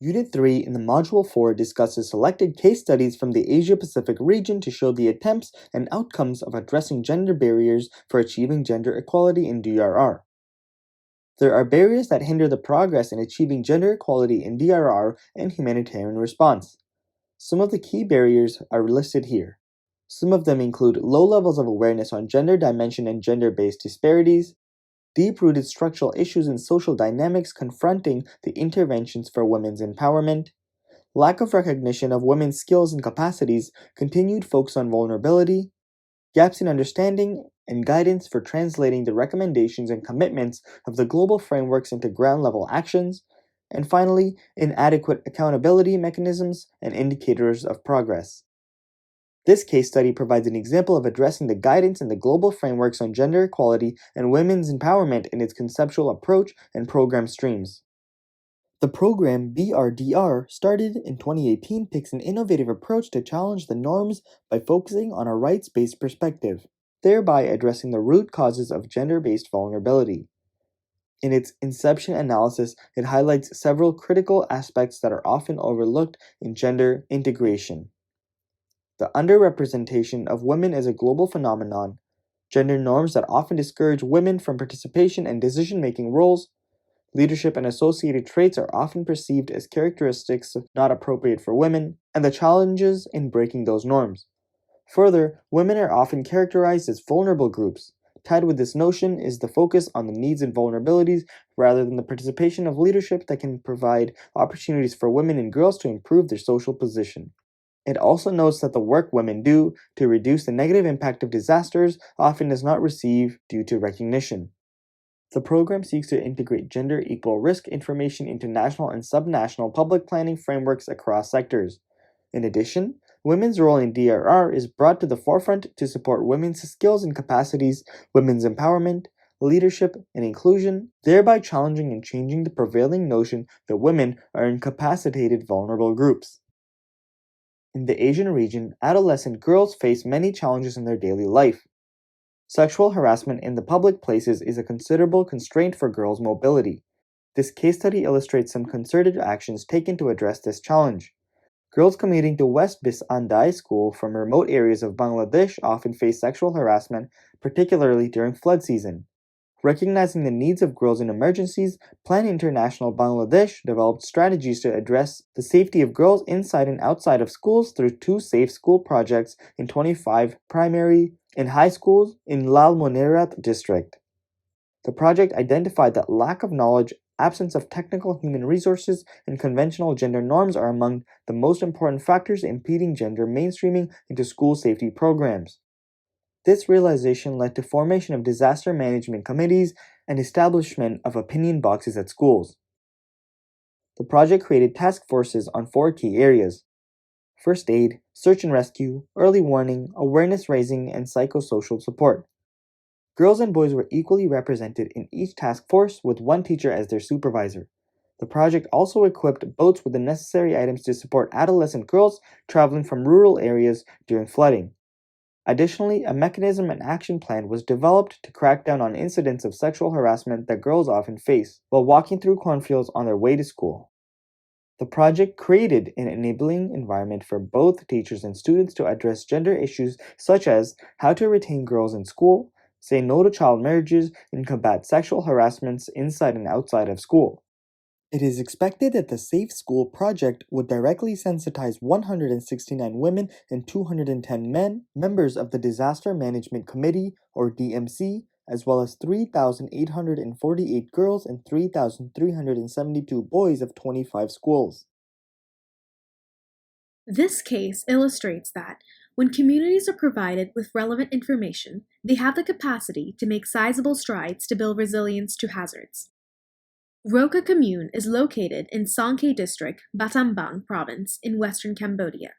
Unit 3 in the Module 4 discusses selected case studies from the Asia-Pacific region to show the attempts and outcomes of addressing gender barriers for achieving gender equality in DRR. There are barriers that hinder the progress in achieving gender equality in DRR and humanitarian response. Some of the key barriers are listed here. Some of them include low levels of awareness on gender dimension and gender-based disparities, deep-rooted structural issues in social dynamics confronting the interventions for women's empowerment, lack of recognition of women's skills and capacities, continued focus on vulnerability, gaps in understanding and guidance for translating the recommendations and commitments of the global frameworks into ground-level actions, and finally, inadequate accountability mechanisms and indicators of progress. This case study provides an example of addressing the guidance in the global frameworks on gender equality and women's empowerment in its conceptual approach and program streams. The program DRR, started in 2018, takes an innovative approach to challenge the norms by focusing on a rights-based perspective, thereby addressing the root causes of gender-based vulnerability. In its inception analysis, it highlights several critical aspects that are often overlooked in gender integration. The underrepresentation of women is a global phenomenon, gender norms that often discourage women from participation in decision-making roles, leadership and associated traits are often perceived as characteristics not appropriate for women, and the challenges in breaking those norms. Further, women are often characterized as vulnerable groups. Tied with this notion is the focus on the needs and vulnerabilities rather than the participation of leadership that can provide opportunities for women and girls to improve their social position. It also notes that the work women do to reduce the negative impact of disasters often does not receive due to recognition. The program seeks to integrate gender equal risk information into national and subnational public planning frameworks across sectors. In addition, women's role in DRR is brought to the forefront to support women's skills and capacities, women's empowerment, leadership, and inclusion, thereby challenging and changing the prevailing notion that women are incapacitated vulnerable groups. In the Asian region, adolescent girls face many challenges in their daily life. Sexual harassment in the public places is a considerable constraint for girls' mobility. This case study illustrates some concerted actions taken to address this challenge. Girls commuting to West Bisandai School from remote areas of Bangladesh often face sexual harassment, particularly during flood season. Recognizing the needs of girls in emergencies, Plan International Bangladesh developed strategies to address the safety of girls inside and outside of schools through 2 safe school projects in 25 primary and high schools in Lal Monerat district. The project identified that lack of knowledge, absence of technical human resources, and conventional gender norms are among the most important factors impeding gender mainstreaming into school safety programs. This realization led to formation of disaster management committees and establishment of opinion boxes at schools. The project created task forces on 4 key areas: first aid, search and rescue, early warning, awareness raising, and psychosocial support. Girls and boys were equally represented in each task force with 1 teacher as their supervisor. The project also equipped boats with the necessary items to support adolescent girls traveling from rural areas during flooding. Additionally, a mechanism and action plan was developed to crack down on incidents of sexual harassment that girls often face while walking through cornfields on their way to school. The project created an enabling environment for both teachers and students to address gender issues such as how to retain girls in school, say no to child marriages, and combat sexual harassments inside and outside of school. It is expected that the Safe School project would directly sensitize 169 women and 210 men, members of the Disaster Management Committee, or DMC, as well as 3,848 girls and 3,372 boys of 25 schools. This case illustrates that when communities are provided with relevant information, they have the capacity to make sizable strides to build resilience to hazards. Roca Commune is located in Songkhe District, Battambang Province in western Cambodia.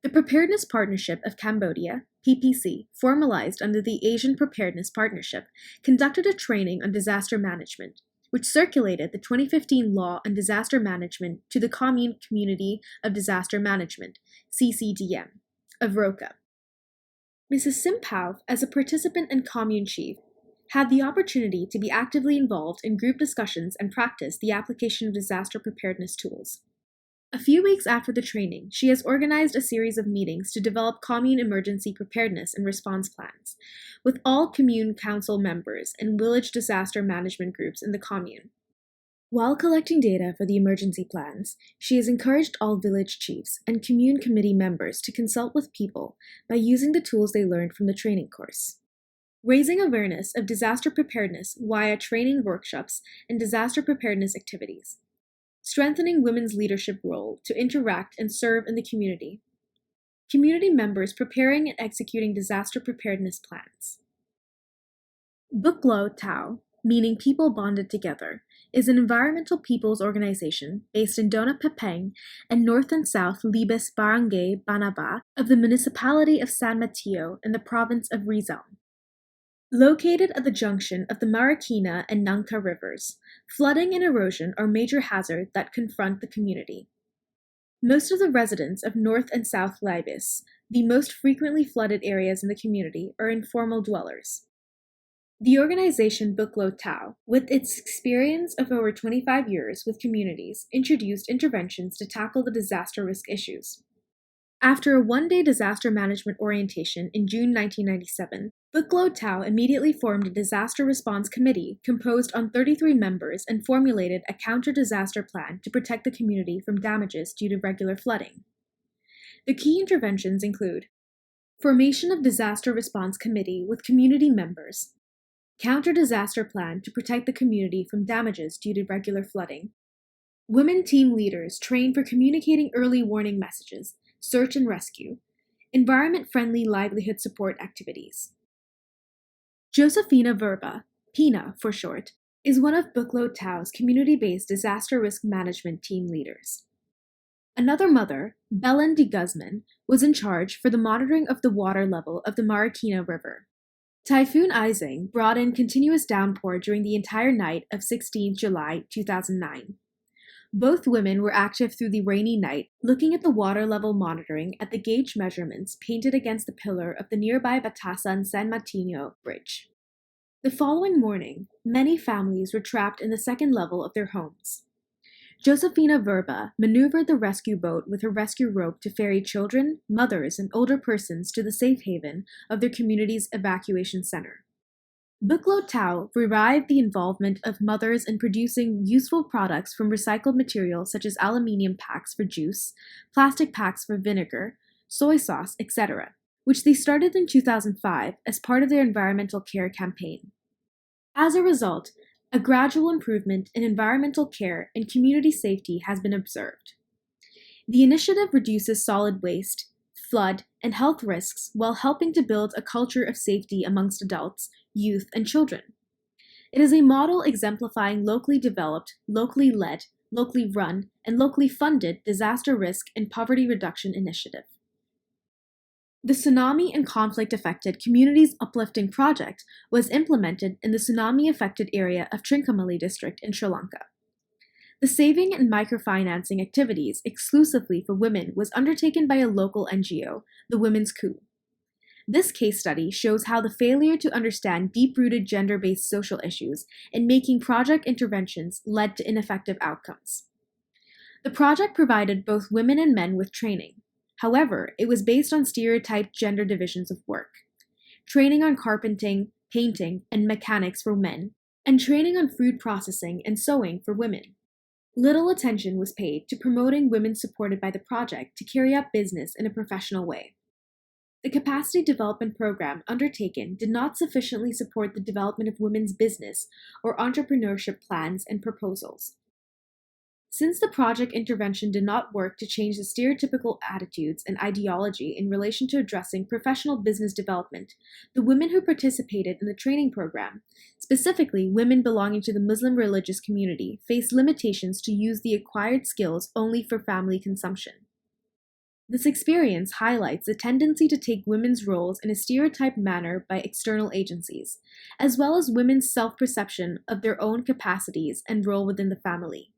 The Preparedness Partnership of Cambodia, PPC, formalized under the Asian Preparedness Partnership, conducted a training on disaster management, which circulated the 2015 Law on Disaster Management to the Commune Community of Disaster Management, CCDM, of Roca. Mrs. Simpao, as a participant and commune chief, had the opportunity to be actively involved in group discussions and practice the application of disaster preparedness tools. A few weeks after the training, she has organized a series of meetings to develop commune emergency preparedness and response plans, with all commune council members and village disaster management groups in the commune. While collecting data for the emergency plans, she has encouraged all village chiefs and commune committee members to consult with people by using the tools they learned from the training course. Raising awareness of disaster preparedness via training workshops and disaster preparedness activities. Strengthening women's leadership role to interact and serve in the community. Community members preparing and executing disaster preparedness plans. Buklo Tau, meaning people bonded together, is an environmental people's organization based in Dona Pepeng and North and South Libis Barangay Banaba of the municipality of San Mateo in the province of Rizal. Located at the junction of the Marikina and Nangka rivers, flooding and erosion are major hazards that confront the community. Most of the residents of North and South Libis, the most frequently flooded areas in the community, are informal dwellers. The organization Buklo Tau, with its experience of over 25 years with communities, introduced interventions to tackle the disaster risk issues. After a one-day disaster management orientation in June 1997, Buklo Tau immediately formed a disaster response committee composed on 33 members and formulated a counter-disaster plan to protect the community from damages due to regular flooding. The key interventions include formation of disaster response committee with community members, counter-disaster plan to protect the community from damages due to regular flooding, women team leaders trained for communicating early warning messages, search and rescue, environment-friendly livelihood support activities. Josefina Verba, PINA for short, is one of Buklo Tau's community-based disaster risk management team leaders. Another mother, Belen de Guzman, was in charge for the monitoring of the water level of the Marikina River. Typhoon Ising brought in continuous downpour during the entire night of 16 July 2009. Both women were active through the rainy night, looking at the water level monitoring at the gauge measurements painted against the pillar of the nearby Batasan San Mateo Bridge. The following morning, many families were trapped in the second level of their homes. Josefina Verba maneuvered the rescue boat with her rescue rope to ferry children, mothers, and older persons to the safe haven of their community's evacuation center. Buklo Tau revived the involvement of mothers in producing useful products from recycled materials such as aluminium packs for juice, plastic packs for vinegar, soy sauce, etc., which they started in 2005 as part of their environmental care campaign. As a result, a gradual improvement in environmental care and community safety has been observed. The initiative reduces solid waste, flood, and health risks while helping to build a culture of safety amongst adults, youth, and children. It is a model exemplifying locally developed, locally led, locally run, and locally funded disaster risk and poverty reduction initiative. The Tsunami and Conflict-Affected Communities Uplifting Project was implemented in the tsunami-affected area of Trincomalee District in Sri Lanka. The saving and microfinancing activities exclusively for women was undertaken by a local NGO, the Women's Coup. This case study shows how the failure to understand deep-rooted gender-based social issues in making project interventions led to ineffective outcomes. The project provided both women and men with training. However, it was based on stereotyped gender divisions of work. Training on carpenting, painting, and mechanics for men, and training on food processing and sewing for women. Little attention was paid to promoting women supported by the project to carry out business in a professional way. The capacity development program undertaken did not sufficiently support the development of women's business or entrepreneurship plans and proposals. Since the project intervention did not work to change the stereotypical attitudes and ideology in relation to addressing professional business development, the women who participated in the training program, specifically women belonging to the Muslim religious community, faced limitations to use the acquired skills only for family consumption. This experience highlights the tendency to take women's roles in a stereotyped manner by external agencies, as well as women's self-perception of their own capacities and role within the family.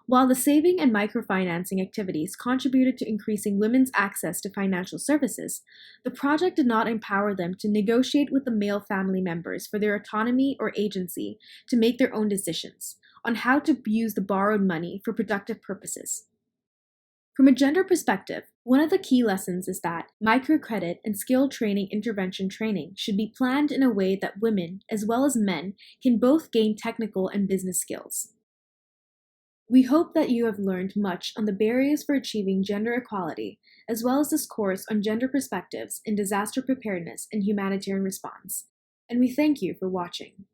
While the saving and microfinancing activities contributed to increasing women's access to financial services, the project did not empower them to negotiate with the male family members for their autonomy or agency to make their own decisions on how to use the borrowed money for productive purposes. From a gender perspective, one of the key lessons is that microcredit and skill training intervention training should be planned in a way that women, as well as men, can both gain technical and business skills. We hope that you have learned much on the barriers for achieving gender equality, as well as this course on gender perspectives in disaster preparedness and humanitarian response, and we thank you for watching.